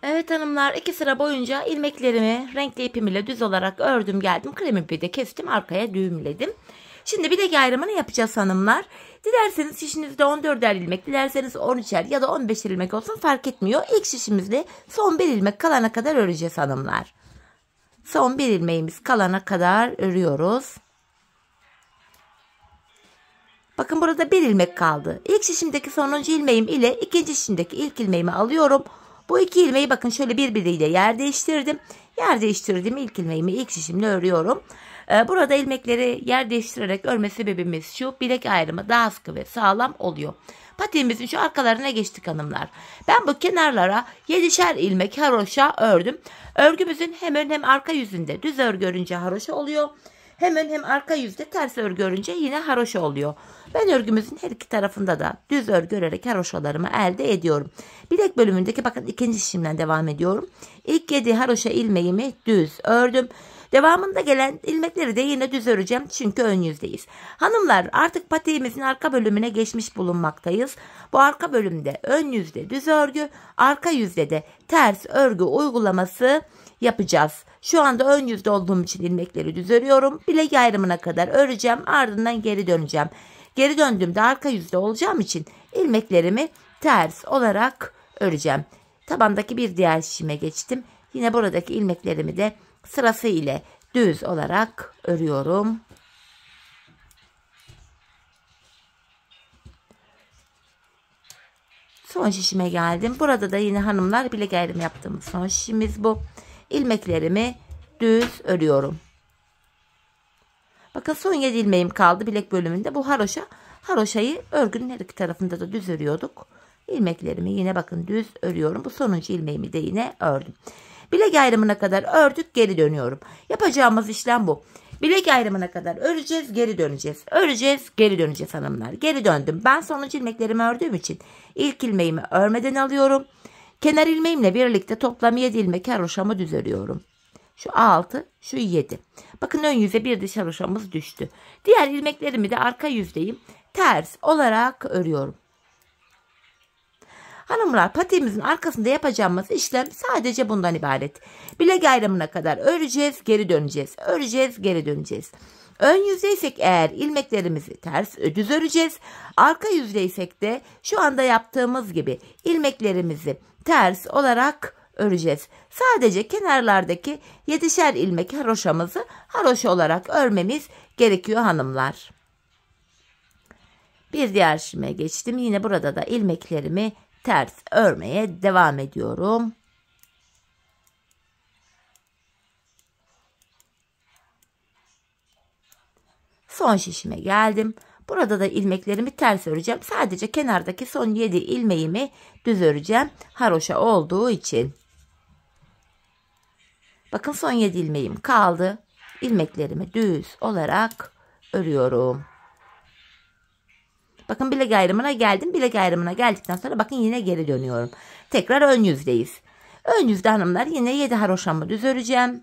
S1: Evet hanımlar, 2 sıra boyunca ilmeklerimi renkli ipim ile düz olarak ördüm geldim. Krem ipi de kestim, arkaya düğümledim. Şimdi bilek ayrımını yapacağız hanımlar. Dilerseniz şişinizde 14'er ilmek, dilerseniz 13'er ya da 15'er ilmek olsun fark etmiyor. İlk şişimizde son bir ilmek kalana kadar öreceğiz hanımlar. Son bir ilmeğimiz kalana kadar örüyoruz. Bakın burada bir ilmek kaldı. İlk şişimdeki sonuncu ilmeğim ile ikinci şişimdeki ilk ilmeğimi alıyorum. Bu iki ilmeği bakın şöyle birbiriyle yer değiştirdim. Yer değiştirdiğim ilk ilmeğimi ilk şişimle örüyorum. Burada ilmekleri yer değiştirerek örme sebebimiz şu: bilek ayrımı daha sıkı ve sağlam oluyor. Patiğimizin şu arkalarına geçtik hanımlar. Ben bu kenarlara 7'şer ilmek haroşa ördüm. Örgümüzün hem ön hem arka yüzünde düz örgü örünce haroşa oluyor. Hem ön hem arka yüzde ters örgü örünce yine haroşa oluyor. Ben örgümüzün her iki tarafında da düz örgü örerek haroşalarımı elde ediyorum. Bilek bölümündeki bakın ikinci şişimden devam ediyorum. İlk 7 haroşa ilmeğimi düz ördüm. Devamında gelen ilmekleri de yine düz öreceğim çünkü ön yüzdeyiz. Hanımlar, artık patiğimizin arka bölümüne geçmiş bulunmaktayız. Bu arka bölümde ön yüzde düz örgü, arka yüzde de ters örgü uygulaması yapacağız. Şu anda ön yüzde olduğum için ilmekleri düz örüyorum. Bilek ayrımına kadar öreceğim, ardından geri döneceğim. Geri döndüğümde arka yüzde olacağım için ilmeklerimi ters olarak öreceğim. Tabandaki bir diğer şişime geçtim. Yine buradaki ilmeklerimi de sırası ile düz olarak örüyorum. Son şişime geldim. Burada da yine hanımlar bilek ayrımı yaptığımız son şişimiz bu. İlmeklerimi düz örüyorum. Bakın son 7 ilmeğim kaldı bilek bölümünde. Bu haroşayı örgünün her iki tarafında da düz örüyorduk. İlmeklerimi yine bakın düz örüyorum. Bu sonuncu ilmeğimi de yine ördüm. Bilek ayrımına kadar ördük, geri dönüyorum. Yapacağımız işlem bu. Bilek ayrımına kadar öreceğiz, geri döneceğiz. Öreceğiz, geri döneceğiz hanımlar. Geri döndüm. Ben sonuncu ilmeklerimi ördüğüm için ilk ilmeğimi örmeden alıyorum. Kenar ilmeğimle birlikte toplam 7 ilmek haroşamı düz örüyorum. Şu 6, şu 7. Bakın ön yüze bir diş haroşamız düştü. Diğer ilmeklerimi de arka yüzdeyim ters olarak örüyorum. Hanımlar, patiğimizin arkasında yapacağımız işlem sadece bundan ibaret. Bilek ayrımına kadar öreceğiz, geri döneceğiz. Öreceğiz, geri döneceğiz. Ön yüzdeysek eğer ilmeklerimizi ters düz öreceğiz. Arka yüzdeysek de şu anda yaptığımız gibi ilmeklerimizi ters olarak öreceğiz. Sadece kenarlardaki 7'şer ilmek haroşamızı haroşa olarak örmemiz gerekiyor hanımlar. Bir diğer şişime geçtim. Yine burada da ilmeklerimi ters örmeye devam ediyorum. son şişime geldim. Burada da ilmeklerimi ters öreceğim. Sadece kenardaki son 7 ilmeğimi düz öreceğim. Haroşa olduğu için. Bakın son 7 ilmeğim kaldı. İlmeklerimi düz olarak örüyorum. Bakın bilek ayrımına geldim. Bilek ayrımına geldikten sonra bakın yine geri dönüyorum. Tekrar ön yüzdeyiz. Ön yüzde hanımlar yine 7 haroşamı düz öreceğim.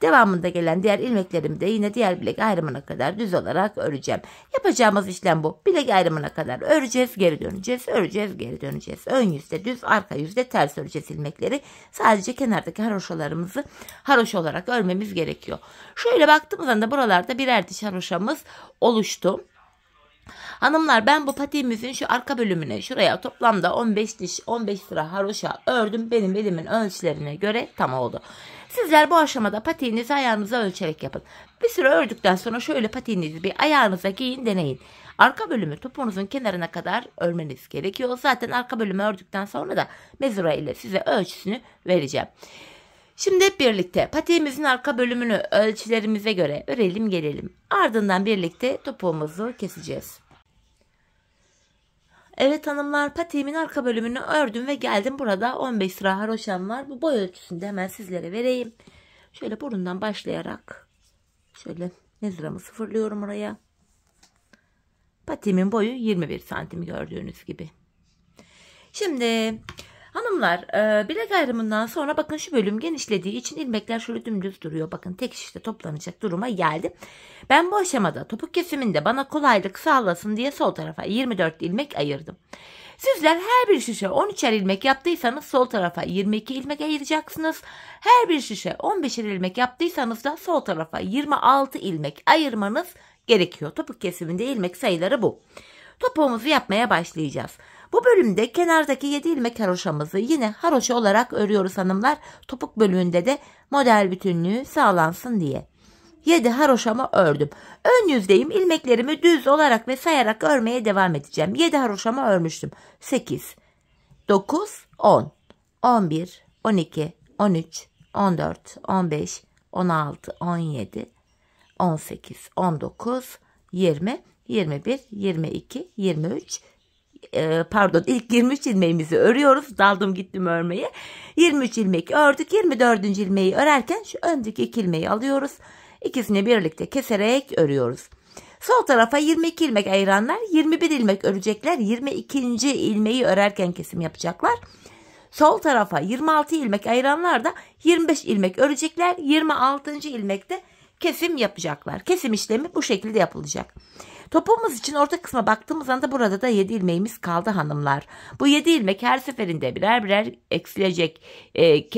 S1: Devamında gelen diğer ilmeklerimi de yine diğer bilek ayrımına kadar düz olarak öreceğim. Yapacağımız işlem bu. Bilek ayrımına kadar öreceğiz, geri döneceğiz, öreceğiz, geri döneceğiz. Ön yüzde düz, arka yüzde ters öreceğiz ilmekleri. Sadece kenardaki haroşalarımızı haroşa olarak örmemiz gerekiyor. Şöyle baktığımız anda buralarda birer diş haroşamız oluştu. Hanımlar ben bu patiğimizin şu arka bölümüne şuraya toplamda 15 diş 15 sıra haroşa ördüm. Benim elimin ölçülerine göre tam oldu. Sizler bu aşamada patiğinizi ayağınıza ölçerek yapın. Bir süre ördükten sonra şöyle patiğinizi bir ayağınıza giyin deneyin. Arka bölümü topuğunuzun kenarına kadar örmeniz gerekiyor. Zaten arka bölümü ördükten sonra da mezura ile size ölçüsünü vereceğim. Şimdi hep birlikte patiğimizin arka bölümünü ölçülerimize göre örelim gelelim. Ardından birlikte topuğumuzu keseceğiz. Evet hanımlar patiğimin arka bölümünü ördüm ve geldim. Burada 15 sıra haroşam var. Bu boy ölçüsünü de hemen sizlere vereyim. Şöyle burundan başlayarak şöyle mezuramı sıfırlıyorum oraya. Patiğimin boyu 21 santim gördüğünüz gibi. Şimdi hanımlar bilek ayrımından sonra bakın şu bölüm genişlediği için ilmekler şöyle dümdüz duruyor. Bakın tek şişte toplanacak duruma geldim. Ben bu aşamada topuk kesiminde bana kolaylık sağlasın diye sol tarafa 24 ilmek ayırdım. Sizler her bir şişe 13'er ilmek yaptıysanız sol tarafa 22 ilmek ayıracaksınız. Her bir şişe 15'er ilmek yaptıysanız da sol tarafa 26 ilmek ayırmanız gerekiyor. Topuk kesiminde ilmek sayıları bu. Topuğumuzu yapmaya başlayacağız. Bu bölümde kenardaki 7 ilmek haroşamızı yine haroşa olarak örüyoruz hanımlar. Topuk bölümünde de model bütünlüğü sağlansın diye. 7 haroşamı ördüm. Ön yüzdeyim. İlmeklerimi düz olarak ve sayarak örmeye devam edeceğim. 7 haroşamı örmüştüm. 8, 9, 10, 11, 12, 13, 14, 15, 16, 17, 18, 19, 20, 21, 22, 23, ilk 23 ilmeğimizi örüyoruz. Daldım gittim örmeye. 23 ilmek ördük. 24. ilmeği örerken şu öndeki 2 ilmeği alıyoruz. İkisini birlikte keserek örüyoruz. Sol tarafa 22 ilmek ayıranlar 21 ilmek örecekler. 22. ilmeği örerken kesim yapacaklar. Sol tarafa 26 ilmek ayıranlar da 25 ilmek örecekler. 26. ilmekte kesim yapacaklar. Kesim işlemi bu şekilde yapılacak. Topuğumuz için orta kısma baktığımız anda burada da 7 ilmeğimiz kaldı hanımlar. Bu 7 ilmek her seferinde birer birer eksilecek,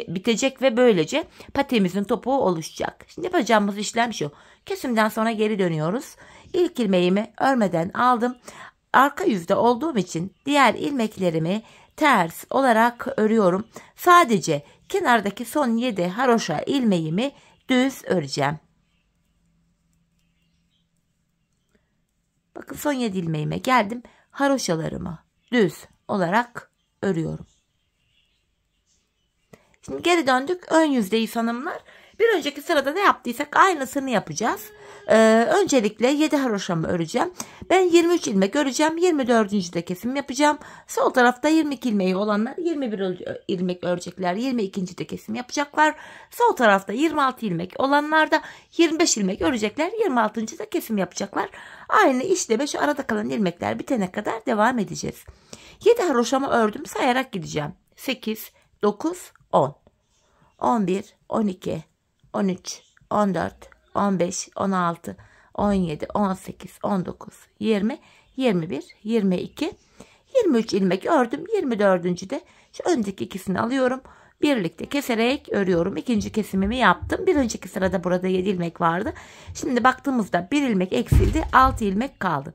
S1: bitecek ve böylece patiğimizin topuğu oluşacak. Şimdi yapacağımız işlem şu. Kesimden sonra geri dönüyoruz. İlk ilmeğimi örmeden aldım. Arka yüzde olduğum için diğer ilmeklerimi ters olarak örüyorum. Sadece kenardaki son 7 haroşa ilmeğimi düz öreceğim. Bakın son 7 ilmeğime geldim. Haroşalarımı düz olarak örüyorum. Şimdi geri döndük. Ön yüzdeyiz hanımlar. Bir önceki sırada ne yaptıysak aynısını yapacağız. Öncelikle 7 haroşamı öreceğim. Ben 23 ilmek öreceğim. 24. de kesim yapacağım. Sol tarafta 22 ilmeği olanlar 21 ilmek örecekler. 22. de kesim yapacaklar. Sol tarafta 26 ilmek olanlar da 25 ilmek örecekler. 26. da kesim yapacaklar. Aynı işleme şu arada kalan ilmekler bitene kadar devam edeceğiz. 7 haroşamı ördüm. Sayarak gideceğim. 8, 9, 10, 11, 12, 13, 14, 15, 16, 17, 18, 19, 20, 21, 22, 23 ilmek ördüm. 24. de şu öndeki ikisini alıyorum. Birlikte keserek örüyorum. İkinci kesimimi yaptım. Bir önceki sırada burada 7 ilmek vardı. Şimdi baktığımızda 1 ilmek eksildi. 6 ilmek kaldı.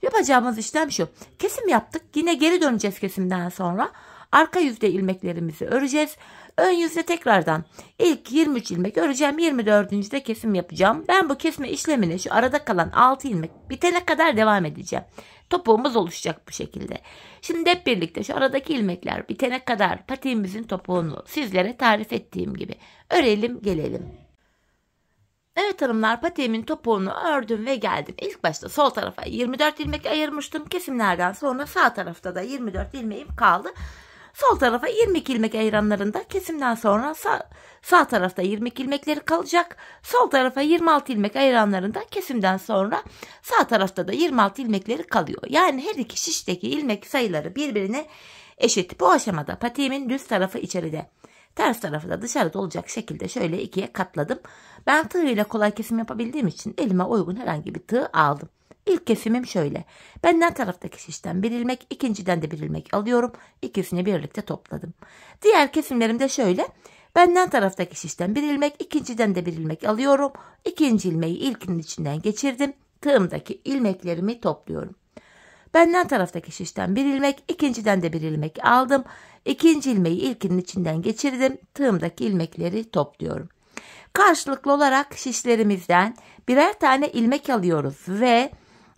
S1: Yapacağımız işlem şu. Kesim yaptık. Yine geri döneceğiz kesimden sonra. Arka yüzde ilmeklerimizi öreceğiz. Ön yüzde tekrardan ilk 23 ilmek öreceğim. 24. de kesim yapacağım. Ben bu kesme işlemini şu arada kalan 6 ilmek bitene kadar devam edeceğim. Topuğumuz oluşacak bu şekilde. Şimdi hep birlikte şu aradaki ilmekler bitene kadar patiğimizin topuğunu sizlere tarif ettiğim gibi örelim gelelim. Evet hanımlar, patiğimin topuğunu ördüm ve geldim. İlk başta sol tarafa 24 ilmek ayırmıştım. Kesimlerden sonra sağ tarafta da 24 ilmeğim kaldı. Sol tarafa 22 ilmek ayıranlarında kesimden sonra sağ tarafta 22 ilmekleri kalacak. Sol tarafa 26 ilmek ayıranlarında kesimden sonra sağ tarafta da 26 ilmekleri kalıyor. Yani her iki şişteki ilmek sayıları birbirine eşit. Bu aşamada patiğimin düz tarafı içeride, ters tarafı da dışarıda olacak şekilde şöyle ikiye katladım. Ben tığ ile kolay kesim yapabildiğim için elime uygun herhangi bir tığ aldım. İlk kesimim şöyle. Benden taraftaki şişten bir ilmek, ikinciden de bir ilmek alıyorum. İkisini birlikte topladım. Diğer kesimlerim de şöyle. Benden taraftaki şişten bir ilmek, ikinciden de bir ilmek alıyorum. İkinci ilmeği ilkinin içinden geçirdim. Tığımdaki ilmeklerimi topluyorum. Benden taraftaki şişten bir ilmek, ikinciden de bir ilmek aldım. İkinci ilmeği ilkinin içinden geçirdim. Tığımdaki ilmekleri topluyorum. Karşılıklı olarak şişlerimizden birer tane ilmek alıyoruz ve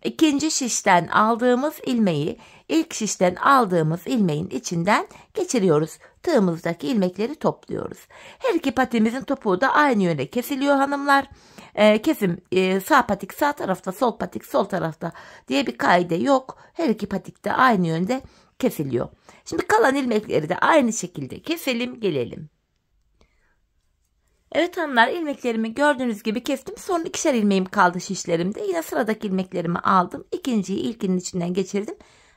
S1: ikinci şişten aldığımız ilmeği ilk şişten aldığımız ilmeğin içinden geçiriyoruz. Tığımızdaki ilmekleri topluyoruz. Her iki patimizin topuğu da aynı yöne kesiliyor hanımlar. Kesim sağ patik sağ tarafta, sol patik sol tarafta diye bir kaide yok. Her iki patik de aynı yönde kesiliyor. Şimdi kalan ilmekleri de aynı şekilde keselim gelelim. Evet hanımlar, ilmeklerimi gördüğünüz gibi kestim. Son ikişer ilmeğim kaldı şişlerimde. Yine sıradaki ilmeklerimi aldım. İkinciyi ilkinin içinden geçirdim.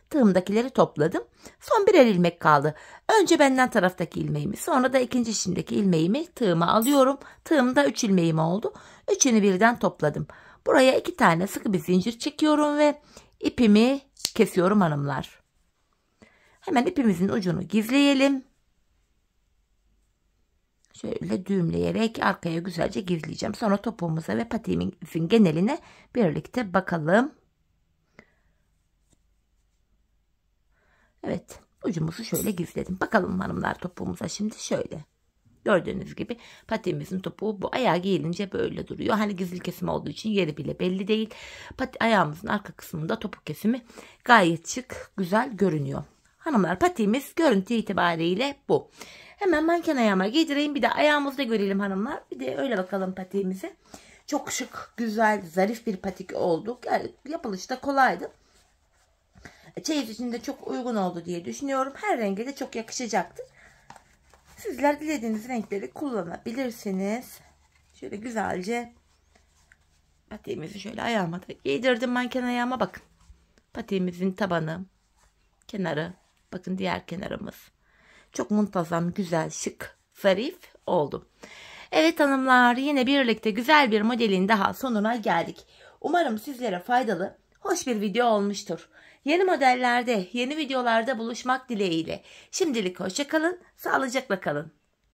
S1: Tığımdakileri topladım. Son birer ilmek kaldı. Önce benden taraftaki ilmeğimi, sonra da ikinci şişimdeki ilmeğimi tığıma alıyorum. Tığımda 3 ilmeğim oldu. Üçünü birden topladım. Buraya 2 tane sıkı bir zincir çekiyorum ve ipimi kesiyorum hanımlar. Hemen ipimizin ucunu gizleyelim. Şöyle düğümleyerek arkaya güzelce gizleyeceğim. Sonra topuğumuza ve patiğimizin geneline birlikte bakalım. Evet, ucumuzu şöyle gizledim. Bakalım hanımlar topuğumuza şimdi şöyle. Gördüğünüz gibi patiğimizin topuğu bu. Ayağı giyilince böyle duruyor. Hani gizli kesim olduğu için yeri bile belli değil. Ayağımızın arka kısmında topuk kesimi gayet şık, güzel görünüyor. Hanımlar, patiğimiz görüntü itibariyle bu. Hemen manken ayağıma giydireyim. Bir de ayağımızda görelim hanımlar. Bir de öyle bakalım patiğimize. Çok şık, güzel, zarif bir patik oldu. Yani yapılışı da kolaydı. Çeyiz için de çok uygun oldu diye düşünüyorum. Her renge de çok yakışacaktır. Sizler dilediğiniz renkleri kullanabilirsiniz. Şöyle güzelce patiğimizi şöyle ayağıma da giydirdim. Manken ayağıma bakın. Patiğimizin tabanı, kenarı, bakın diğer kenarımız. Çok muntazam, güzel, şık, zarif oldu. Evet hanımlar, yine birlikte güzel bir modelin daha sonuna geldik. Umarım sizlere faydalı, hoş bir video olmuştur. Yeni modellerde, yeni videolarda buluşmak dileğiyle. Şimdilik hoşça kalın, sağlıcakla kalın.